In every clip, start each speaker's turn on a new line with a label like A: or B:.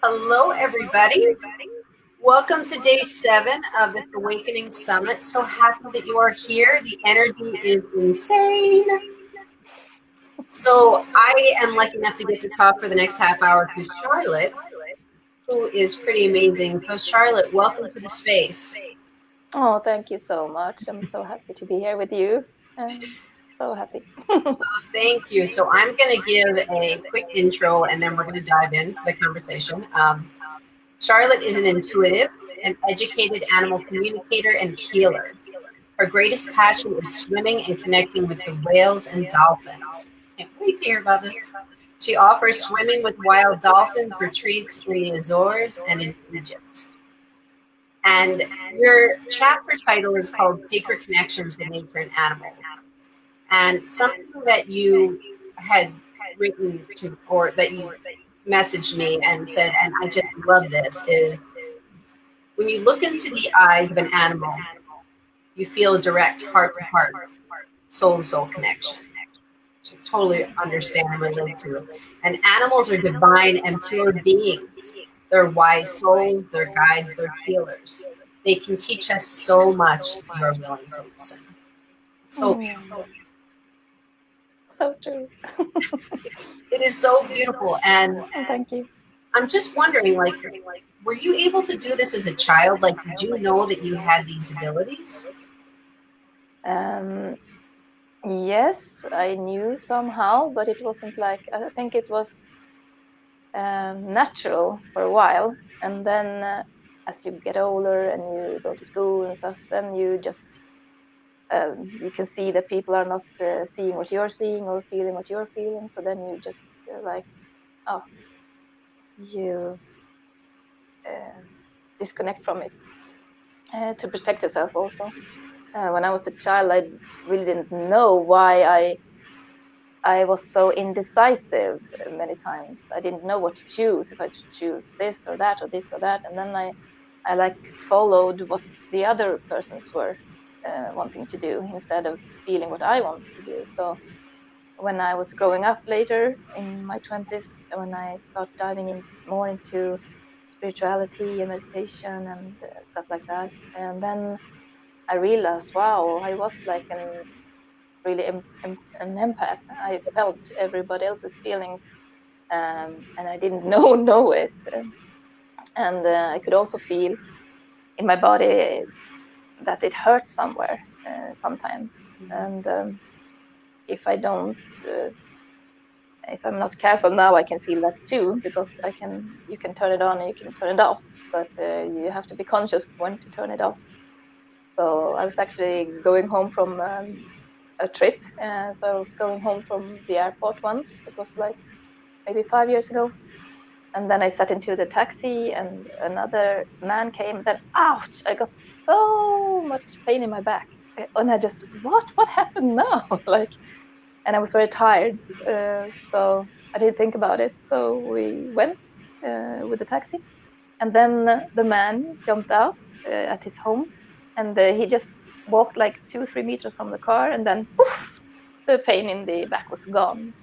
A: Hello, everybody. Welcome to day 7 of this Awakening Summit. So happy that you are here. The energy is insane. So I am lucky enough to get to talk for the next half hour to Charlotte, who is pretty amazing. So Charlotte, welcome to the space.
B: Oh, thank you so much. I'm so happy to be here with you. So happy.
A: Thank you. So I'm going to give a quick intro and then we're going to dive into the conversation. Charlotte is an intuitive, an educated animal communicator and healer. Her greatest passion is swimming and connecting with the whales and dolphins. Can't wait to hear about this. She offers swimming with wild dolphins retreats in the Azores and in Egypt. And your chapter title is called Sacred Connections with Nature and Animals. And something that you had written to, or that you messaged me and said, and I just love this, is when you look into the eyes of an animal, you feel a direct heart-to-heart, soul-to-soul connection. So totally understand and relate to it. And animals are divine and pure beings. They're wise souls, they're guides, they're healers. They can teach us so much if you are willing to listen. It's so beautiful.
B: So true.
A: It is so beautiful. And
B: thank you.
A: I'm just wondering, like, were you able to do this as a child? Like, did you know that you had these abilities?
B: Yes, I knew somehow, but it wasn't like, I think it was natural for a while. And then as you get older and you go to school and stuff, then you just, you can see that people are not seeing what you're seeing or feeling what you're feeling. So then you just you disconnect from it to protect yourself also. When I was a child, I really didn't know why I was so indecisive many times. I didn't know what to choose, if I should choose this or that or this or that. And then I like followed what the other persons were wanting to do instead of feeling what I wanted to do. So when I was growing up later in my 20s, when I started diving in more into spirituality and meditation and stuff like that, and then I realized, wow, I was like really an empath. I felt everybody else's feelings, and I didn't know it. And I could also feel in my body that it hurt somewhere sometimes. And if I don't, if I'm not careful now, I can feel that too, because you can turn it on and you can turn it off, but you have to be conscious when to turn it off. So I was actually going home from a trip. So I was going home from the airport once. It was like maybe 5 years ago. And then I sat into the taxi and another man came. Then, ouch, I got so much pain in my back. And I just, what happened now? And I was very tired. So I didn't think about it. So we went with the taxi. And then the man jumped out at his home. And he just walked like 2-3 meters from the car. And then, poof, the pain in the back was gone.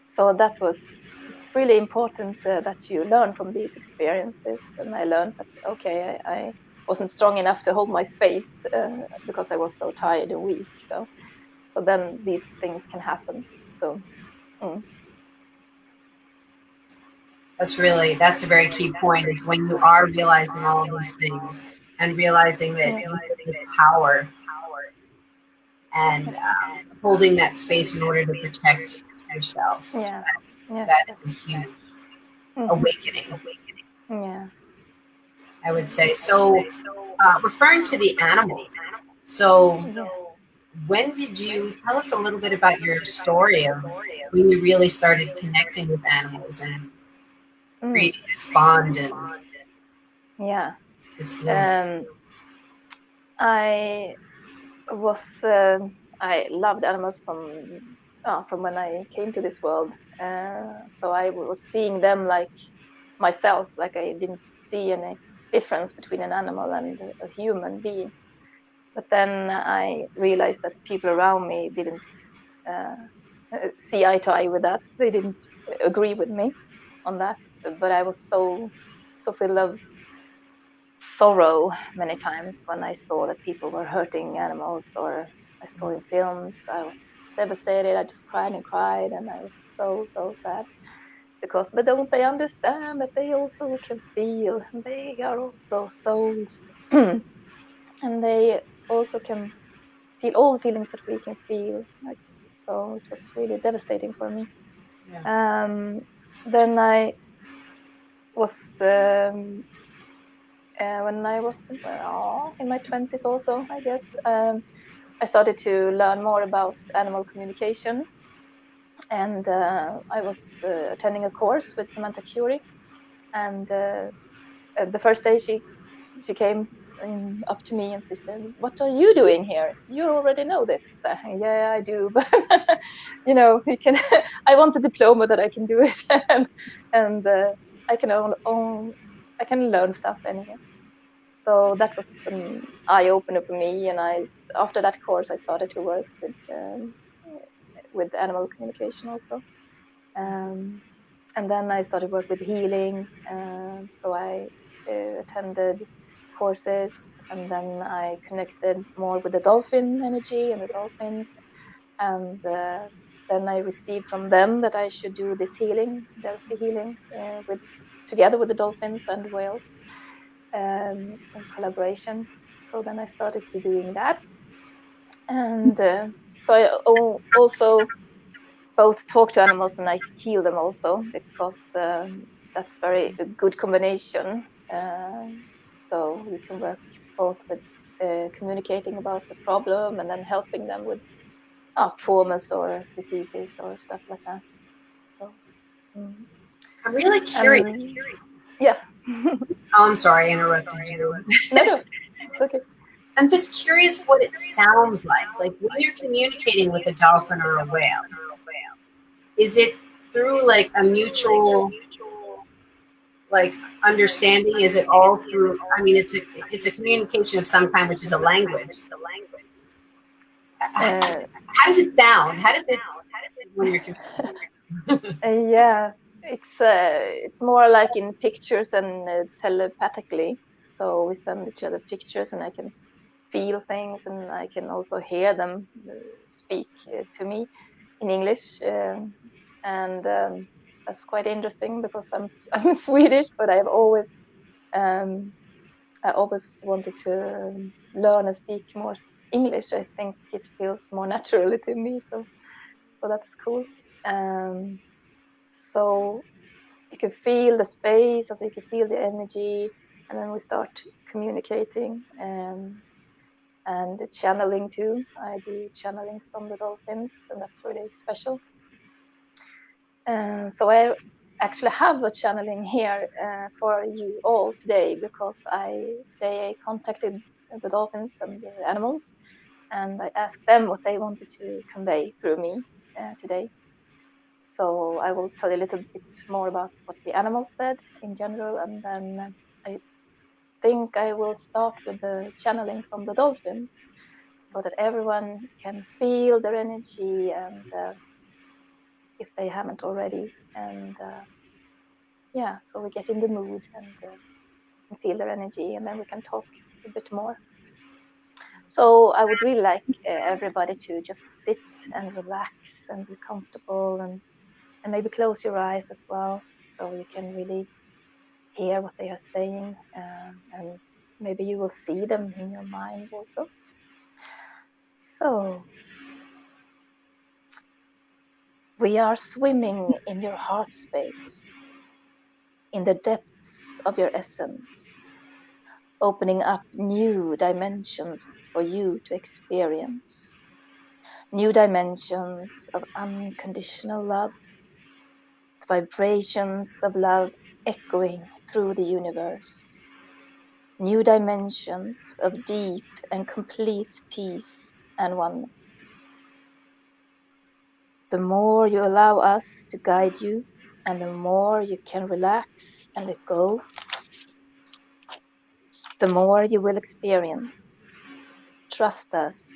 B: So it's really important that you learn from these experiences. And I learned that, okay, I wasn't strong enough to hold my space because I was so tired and weak. So then these things can happen. So.
A: That's a very key point, is when you are realizing all of these things and realizing that you have this power and holding that space in order to protect yourself. That is a huge awakening.
B: Yeah.
A: I would say. So referring to the animals, so when did you tell us a little bit about your story of when you really started connecting with animals and creating this bond and this healing?
B: I loved animals from when I came to this world. So I was seeing them like myself, like I didn't see any difference between an animal and a human being. But then I realized that people around me didn't see eye to eye with that. They didn't agree with me. on that, but I was so filled of sorrow many times when I saw that people were hurting animals, or I saw in films. I was devastated. I just cried and cried, and I was so sad, because but don't they understand that they also can feel, and they are also souls, and they also can feel all the feelings that we can feel. Like, so it was really devastating for me.
A: Yeah.
B: Then I was when I was in my 20s also, I guess, I started to learn more about animal communication, and I was attending a course with Samantha Curie, and the first day she came up to me and she said, "What are you doing here? You already know this." Yeah, I do, but you can. I want a diploma that I can do it, and I can I can learn stuff anyhow. So that was an eye opener for me, and after that course I started to work with animal communication also, and then I started work with healing. So I attended courses, and then I connected more with the dolphin energy and the dolphins, and then I received from them that I should do this healing, Delphi healing, together with the dolphins and whales, in collaboration. So then I started to doing that, and so I also both talk to animals and I heal them also, because that's very a good combination. So you can work both with communicating about the problem and then helping them with traumas or diseases or stuff like that. So
A: I'm really curious.
B: yeah.
A: Oh, I'm sorry, I interrupted you.
B: No, it's okay.
A: I'm just curious what it sounds like. Like when you're communicating with a dolphin or a whale, is it through like a mutual like understanding? Is it all through? I mean, it's a communication of some kind, which is a language. How does it sound? How does it when you're communicating?
B: Yeah, it's more like in pictures and telepathically. So we send each other pictures, and I can feel things, and I can also hear them speak to me in English, and that's quite interesting because I'm Swedish, but I always wanted to learn and speak more English. I think it feels more naturally to me, so that's cool. So you can feel the space, also you can feel the energy, and then we start communicating, and channeling too. I do channelings from the dolphins, and that's really special. So I actually have a channeling here for you all today, because today I contacted the dolphins and the animals, and I asked them what they wanted to convey through me today. So I will tell you a little bit more about what the animals said in general, and then I think I will start with the channeling from the dolphins, so that everyone can feel their energy, and if they haven't already, and yeah, so we get in the mood and feel their energy, and then we can talk a bit more. So I would really like everybody to just sit and relax and be comfortable, and maybe close your eyes as well, so you can really hear what they are saying, and maybe you will see them in your mind also. So we are swimming in your heart space, in the depths of your essence, opening up new dimensions for you to experience, new dimensions of unconditional love, vibrations of love echoing through the universe, new dimensions of deep and complete peace and oneness. The more you allow us to guide you, and the more you can relax and let go, the more you will experience. Trust us,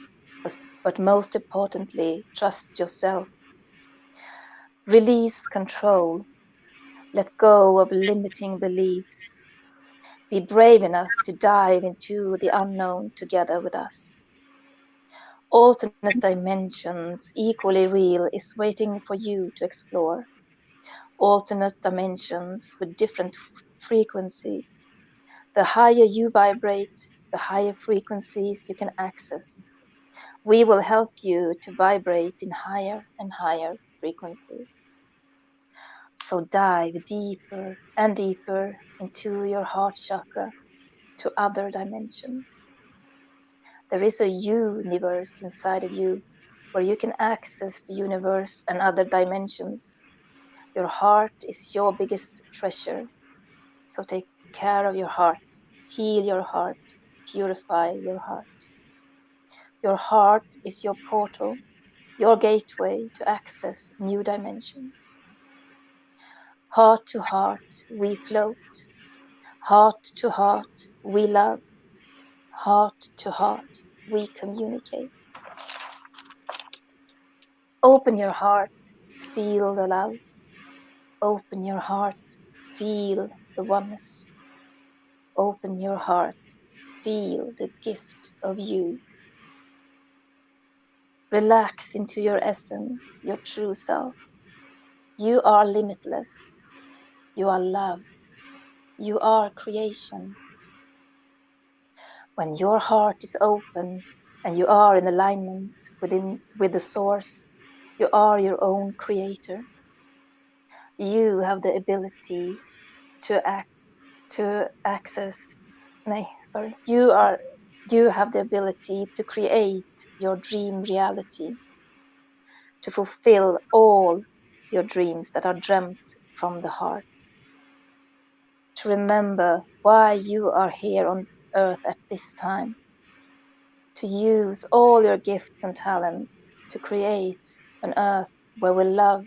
B: but most importantly, trust yourself. Release control. Let go of limiting beliefs. Be brave enough to dive into the unknown together with us. Alternate dimensions, equally real, is waiting for you to explore. Alternate dimensions with different frequencies. The higher you vibrate, the higher frequencies you can access. We will help you to vibrate in higher and higher frequencies. So dive deeper and deeper into your heart chakra, to other dimensions. There is a universe inside of you where you can access the universe and other dimensions. Your heart is your biggest treasure. So take care of your heart, heal your heart, purify your heart. Your heart is your portal, your gateway to access new dimensions. Heart to heart, we float. Heart to heart, we love. Heart to heart, we communicate. Open your heart, feel the love. Open your heart, feel the oneness. Open your heart, feel the gift of you. Relax into your essence, your true self. You are limitless. You are love. You are creation. When your heart is open and you are in alignment with the source, you are your own creator. You have the ability to access. No, sorry. You have the ability to create your dream reality, to fulfill all your dreams that are dreamt from the heart. To remember why you are here on earth at this time. To use all your gifts and talents to create an earth where we love,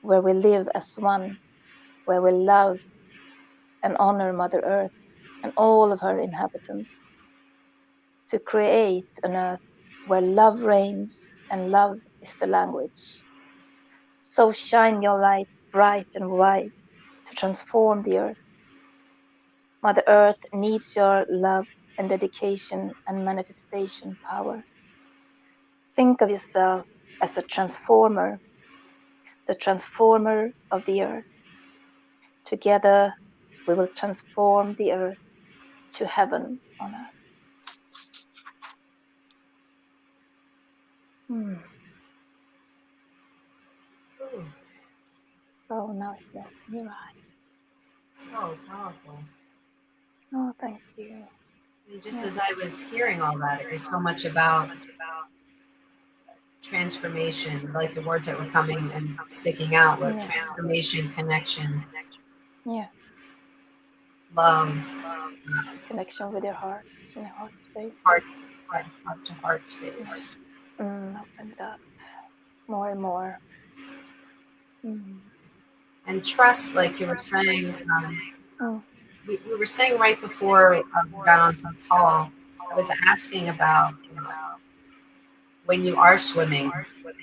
B: where we live as one, where we love and honor Mother Earth and all of her inhabitants. To create an earth where love reigns and love is the language. So shine your light bright and wide to transform the earth. Mother Earth needs your love and dedication and manifestation power. Think of yourself as a transformer, the transformer of the earth. Together we will transform the earth to heaven on earth.
A: Ooh,
B: So now it's left in your eyes.
A: so powerful.
B: Oh, thank you.
A: And just as I was hearing all that, it was so much about transformation, like the words that were coming and sticking out were transformation, connection, love,
B: Connection with your heart, in your heart space.
A: heart to heart space.
B: Open it up more and more.
A: And trust, like you were saying, we were saying right before we got onto the call, I was asking about when you are swimming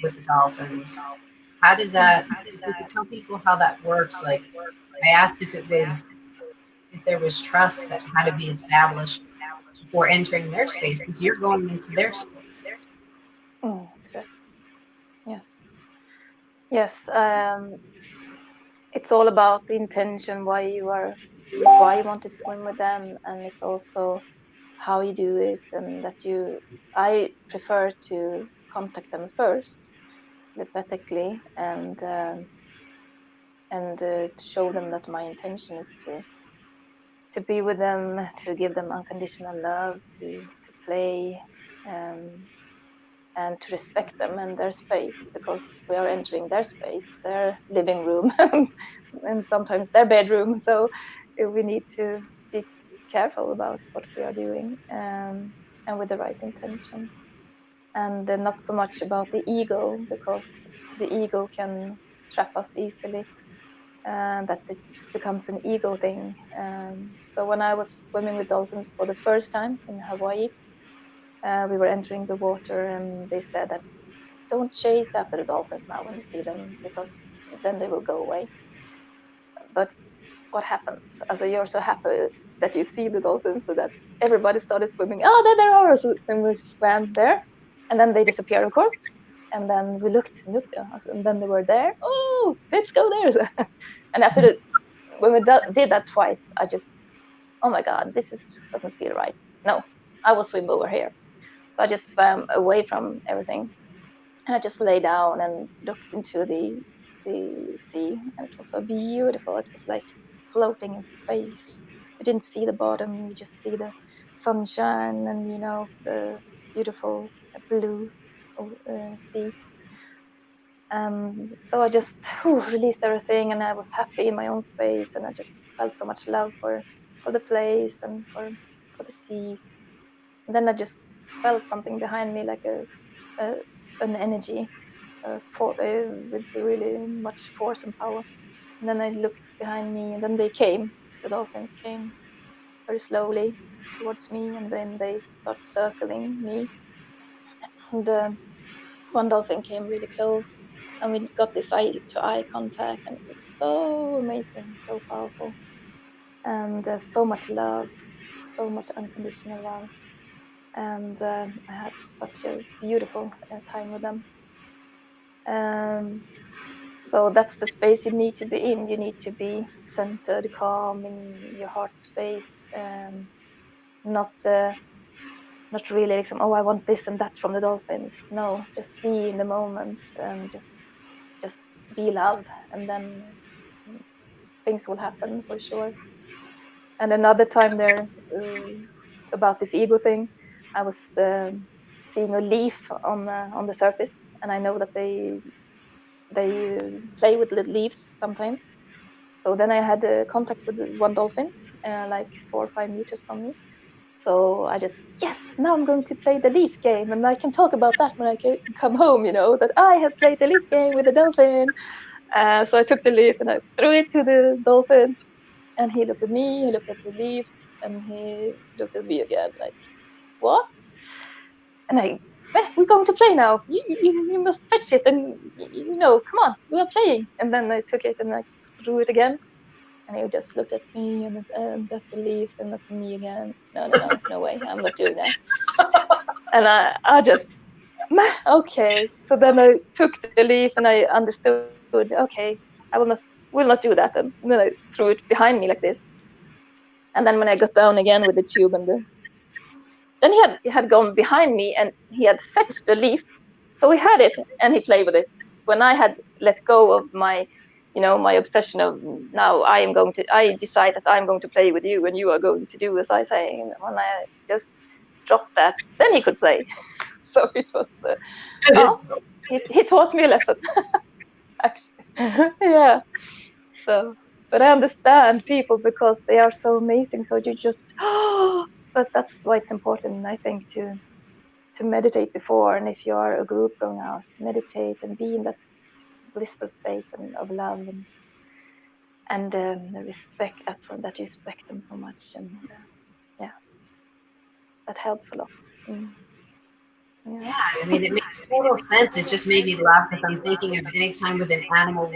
A: with the dolphins, how does that, if you could tell people how that works, like I asked if there was trust that had to be established before entering their space, because you're going into their space.
B: Exactly. Yes. It's all about the intention, why you want to swim with them, and it's also how you do it, and I prefer to contact them first telepathically and to show them that my intention is to be with them, to give them unconditional love, to play, and to respect them and their space, because we are entering their space, their living room, and sometimes their bedroom. So we need to be careful about what we are doing, and with the right intention, and not so much about the ego, because the ego can trap us easily, and that it becomes an ego thing. So when I was swimming with dolphins for the first time in Hawaii, we were entering the water, and they said that don't chase after the dolphins now when you see them, because then they will go away. but what happens? So you're so happy that you see the dolphins, so that everybody started swimming. Oh, there they are! So then we swam there, and then they disappeared, of course. And then we looked and looked, and then they were there. Oh, let's go there! And after when we did that twice, I just, oh my God, doesn't feel right. No, I will swim over here. So I just swam away from everything, and I just lay down and looked into the sea, and it was so beautiful. It was like floating in space. You didn't see the bottom; you just see the sunshine and the beautiful blue sea. So I just released everything, and I was happy in my own space, and I just felt so much love for the place and for the sea. And then I just felt something behind me, like a an energy with really much force and power. And then I looked behind me, and then the dolphins came very slowly towards me, and then they start circling me. And one dolphin came really close, and we got this eye to eye contact, and it was so amazing, so powerful, and so much love, so much unconditional love. And I had such a beautiful time with them. So that's the space you need to be in. You need to be centered, calm in your heart space, not not really like some, oh, I want this and that from the dolphins. No, just be in the moment and just be love, and then things will happen for sure. And another time there, about this ego thing, I was seeing a leaf on the surface, and I know that they play with the leaves sometimes. So then I had contact with one dolphin, like 4 or 5 meters from me. So I just, yes, now I'm going to play the leaf game, and I can talk about that when I come home, that I have played the leaf game with the dolphin. So I took the leaf and I threw it to the dolphin, and he looked at me, he looked at the leaf, and he looked at me again, like, what? And we're going to play now. You must fetch it, and come on, we are playing. And then I took it and I threw it again, and he just looked at me and at the leaf and at me again. No way, I'm not doing that. And I just, okay. So then I took the leaf and I understood, okay, I will not do that. And then I threw it behind me like this. And then when I got down again with the tube then he had gone behind me and he had fetched the leaf. So he had it and he played with it. When I had let go of my my obsession of, now I decide that I'm going to play with you and you are going to do as I say. And when I just dropped that, then he could play. So it was, he taught me a lesson, actually. Yeah. So, but I understand people because they are so amazing. So you just, but that's why it's important, I think, to meditate before. And if you are a group going out, meditate and be in that blissful state and of love and respect that you respect them so much. And yeah, that helps a lot.
A: Yeah, I mean, it makes total sense. It just made me laugh because I'm thinking of any time with an animal.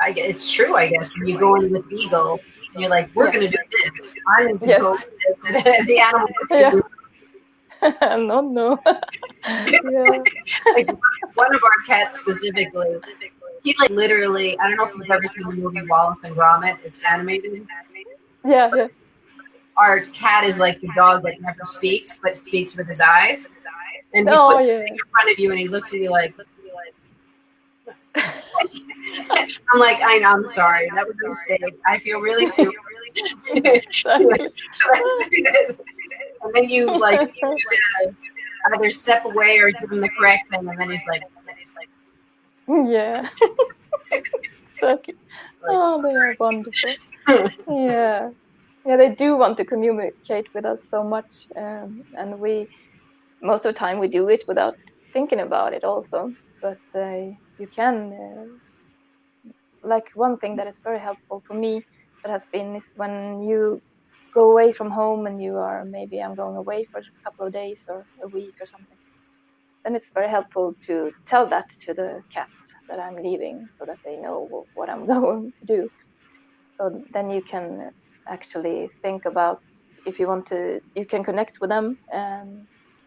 A: It's true, I guess, when you go in with Beagle, and you're like, we're going to do this. I'm going to go with this. And the animal looks at you.
B: No. Yeah.
A: Like one of our cats specifically, he like literally, I don't know if you've ever seen the movie Wallace and Gromit. It's animated.
B: Yeah.
A: Our cat is like the dog that never speaks, but speaks with his eyes. And he puts it in front of you and he looks at you like, I'm like, I know, I'm sorry. That was a mistake. I feel really stupid. And then you like either step away or give him the correct thing, and then he's like,
B: yeah. So cute. Oh, they are wonderful. Yeah, they do want to communicate with us so much, and we most of the time we do it without thinking about it also. But you can, like, one thing that is very helpful for me that has been is when you go away from home and you are, maybe I'm going away for a couple of days or a week or something, then it's very helpful to tell that to the cats that I'm leaving so that they know what I'm going to do. So then you can actually think about, if you want to, you can connect with them.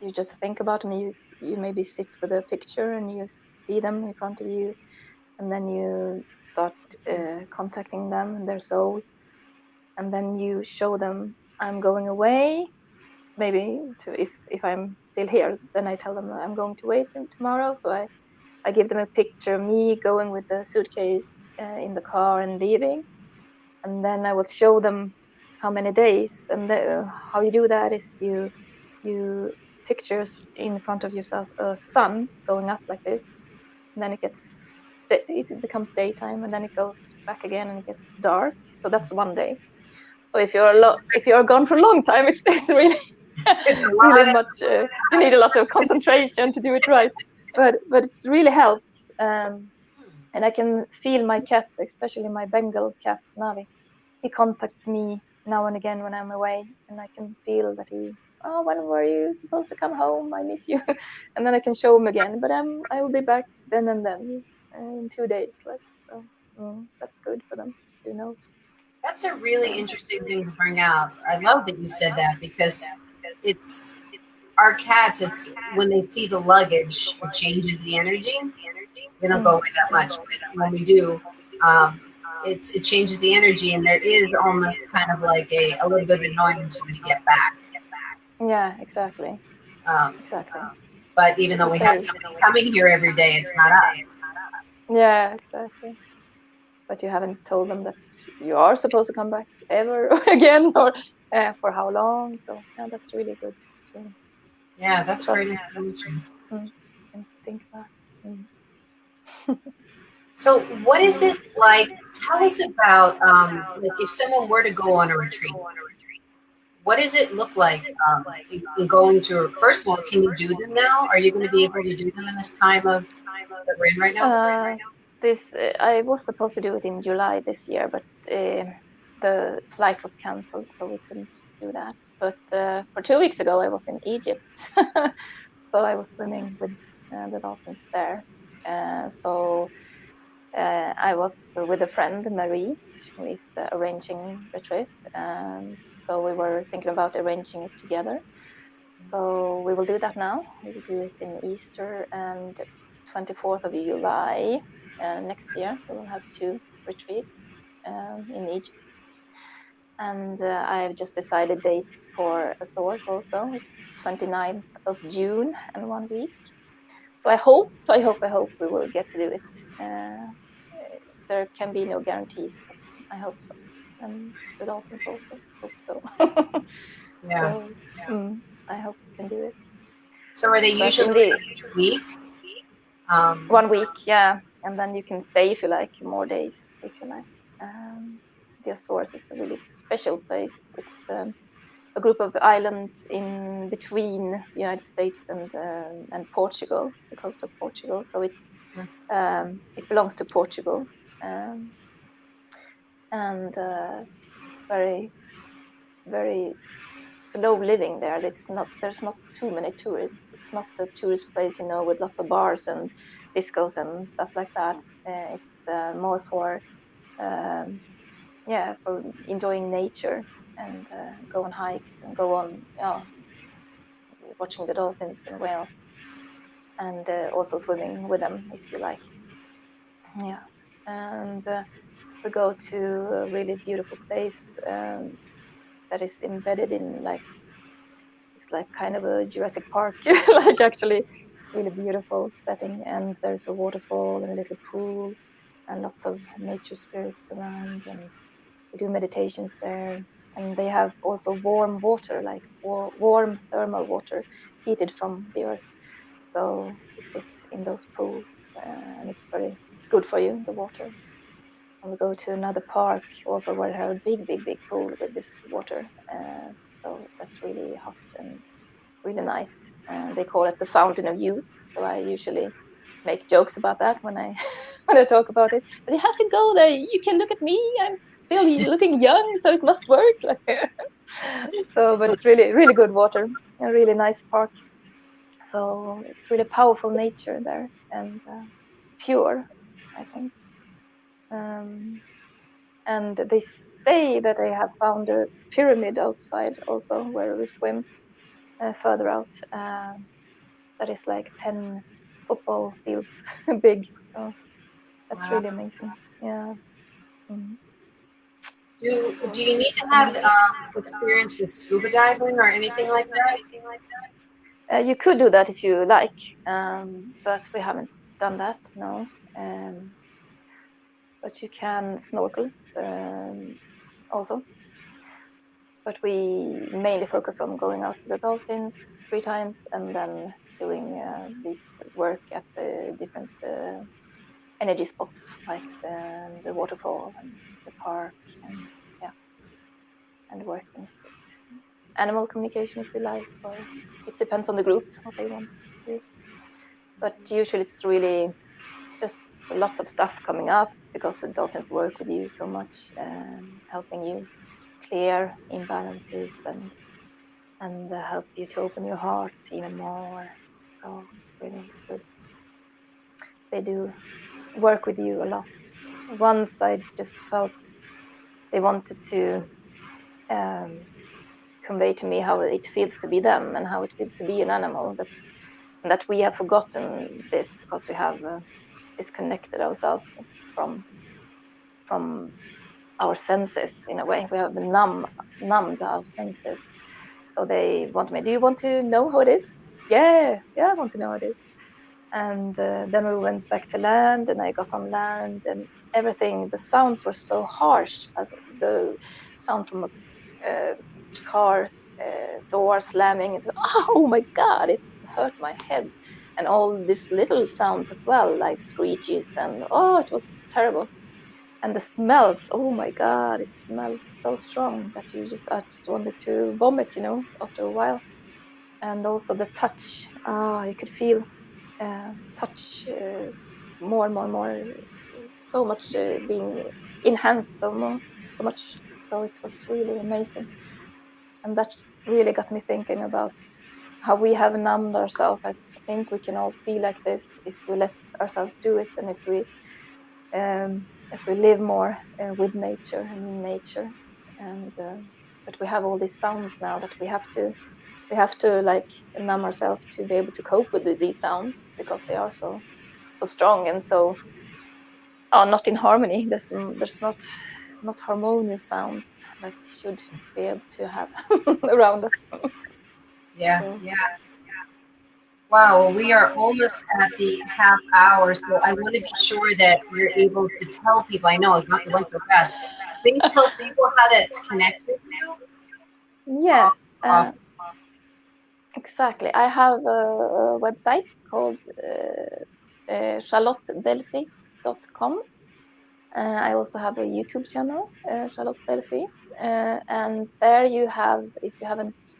B: You just think about them. You maybe sit with a picture and you see them in front of you, and then you start contacting them and their soul, and then you show them, I'm going away. Maybe if I'm still here, then I tell them I'm going to wait tomorrow. So I give them a picture of me going with the suitcase in the car and leaving, and then I will show them how many days. And how you do that is you pictures in front of yourself a sun going up like this, and then it becomes daytime, and then it goes back again and it gets dark. So that's one day. So if you're gone for a long time, it's really
A: It's a
B: really
A: lot of
B: much. You need a lot of concentration to do it right, but it really helps. And I can feel my cat, especially my Bengal cat Navi. He contacts me now and again when I'm away, and I can feel that oh, when were you supposed to come home? I miss you. And then I can show him again, but I will be back then and then in 2 days. Like, so, that's good for them to know.
A: That's a really interesting thing to bring out. I love that you said that because it's our cats. It's when they see the luggage, it changes the energy. They don't go away that much, but when we do, um, it changes the energy, and there is almost kind of like a little bit of annoyance when we get back.
B: Yeah, exactly. Exactly.
A: But even though we have somebody coming here every day, it's not us.
B: Yeah, exactly. But you haven't told them that you are supposed to come back ever again, or for how long. So yeah, that's really good to.
A: Yeah, that's great information.
B: And think about.
A: So, what is it like? Tell us about like if someone were to go on a retreat. What does it look like in going to? First of all, can you do them now? Are you going to be able to do them in this time of that we're in right now?
B: I was supposed to do it in July this year, but the flight was cancelled, so we couldn't do that. But for 2 weeks ago, I was in Egypt, so I was swimming with the dolphins there. So I was with a friend, Marie, who is arranging the trip. So we were thinking about arranging it together. So we will do that now. We will do it in Easter and 24th of July next year. We will have 2 retreats in Egypt. And I've just decided date for Azores also. It's 29th of June and 1 week. So I hope we will get to do it. There can be no guarantees, but I hope so. And the dolphins also hope so.
A: Yeah.
B: So I hope we can do it.
A: So, are they usually a week?
B: 1 week, yeah, and then you can stay if you like, more days if you like. The Azores is a really special place. It's a group of islands in between the United States and Portugal, the coast of Portugal. So it belongs to Portugal, and it's very, very slow living there. There's not too many tourists. It's not a tourist place, with lots of bars and discos and stuff like that. It's more for for enjoying nature and go on hikes and go on watching the dolphins and whales, and also swimming with them if you like. Yeah, and we go to a really beautiful place that is embedded in it's like kind of a Jurassic Park. Like, actually, it's really beautiful setting, and there's a waterfall and a little pool and lots of nature spirits around, and we do meditations there. And they have also warm water, like warm thermal water heated from the earth. So we sit in those pools, and it's very good for you, the water. And we go to another park also where they have a big pool with this water. So that's really hot and really nice. They call it the Fountain of Youth. So I usually make jokes about that when I when I talk about it. But you have to go there. You can look at me. I'm still looking young, so it must work. So, but it's really good water, a really nice park. So it's really powerful nature there, and pure, I think. And they say that they have found a pyramid outside also where we swim further out. That is like 10 football fields big. So that's really amazing. Yeah. Mm.
A: Do you need to have experience with scuba diving or anything like that?
B: You could do that if you like, but we haven't done that, no. But you can snorkel also. But we mainly focus on going out with the dolphins 3 times and then doing this work at the different energy spots like the waterfall and the park, and yeah, and working with animal communication if you like, or it depends on the group what they want to do. But usually it's really there's lots of stuff coming up because the dolphins work with you so much, helping you clear imbalances and help you to open your hearts even more. So it's really good. They do work with you a lot. Once I just felt they wanted to convey to me how it feels to be them and how it feels to be an animal, that we have forgotten this because we have disconnected ourselves from our senses in a way. We have numbed our senses. So they want me, do you want to know how it is? Yeah, I want to know how it is. And then we went back to land, and I got on land, and everything, the sounds were so harsh, as the sound from a car door slamming. It's, oh my God, it hurt my head. And all these little sounds as well, like screeches, and it was terrible. And the smells, oh my God, it smelled so strong that I just wanted to vomit, after a while. And also the touch, you could feel touch more and more, so much being enhanced so much. So it was really amazing. And that really got me thinking about how we have numbed ourselves. I think we can all feel like this if we let ourselves do it, and if we live more with nature and in nature. And but we have all these sounds now that we have to like numb ourselves to be able to cope with these sounds because they are so strong and so not in harmony. There's not harmonious sounds like we should be able to have around us.
A: Yeah,
B: So.
A: yeah. Wow, well, we are almost at the half hour, so I want to be sure that you're able to tell people. I know it went so fast. Please tell people how to connect with you.
B: Yes, exactly. I have a website called charlottedelphi.com. I also have a YouTube channel, Charlotte Delphi, and there you have, if you haven't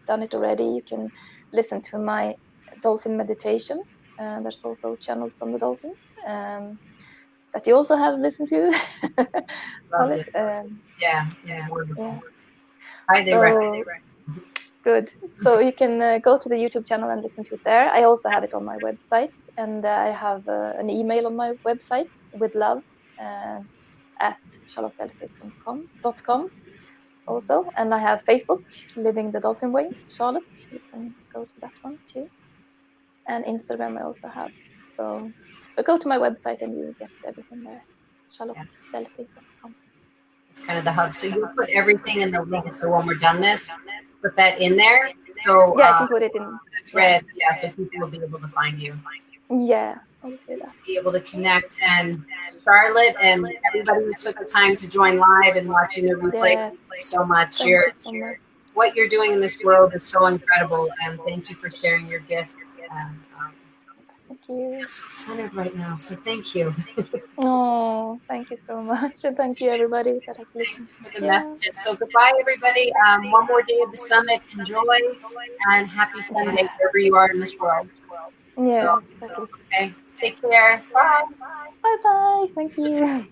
B: done it already, you can listen to my dolphin meditation. That's also channeled from the dolphins that you also have listened to.
A: Loved it. Yeah, wonderful. Yeah. Highly recommend.
B: Good. So you can go to the YouTube channel and listen to it there. I also have it on my website, and I have an email on my website with love at charlottedelphi.com also. And I have Facebook, Living the Dolphin Way, Charlotte. You can go to that one too. And Instagram I also have. So but go to my website and you will get everything there. charlottedelphi.com.
A: It's kind of the hub. So you'll put everything in the link. So when we're done this, put that in there. So
B: yeah, I can put it in the
A: thread. Yeah, so people will be able to find you.
B: Yeah, I'll do that.
A: To be able to connect. And Charlotte and everybody who took the time to join live and watching the replay, thank you so much.
B: Thank you so much.
A: What you're doing in this world is so incredible, and thank you for sharing your gift.
B: Thank you.
A: I feel so centered right now, so thank you.
B: Oh, thank you so much. And thank you, everybody that has listened.
A: For the messages. So goodbye, everybody. One more day of the summit. Enjoy, and happy Sunday wherever you are in this world.
B: Yeah,
A: so,
B: exactly.
A: Okay. Take care. Bye.
B: Bye-bye. Thank you.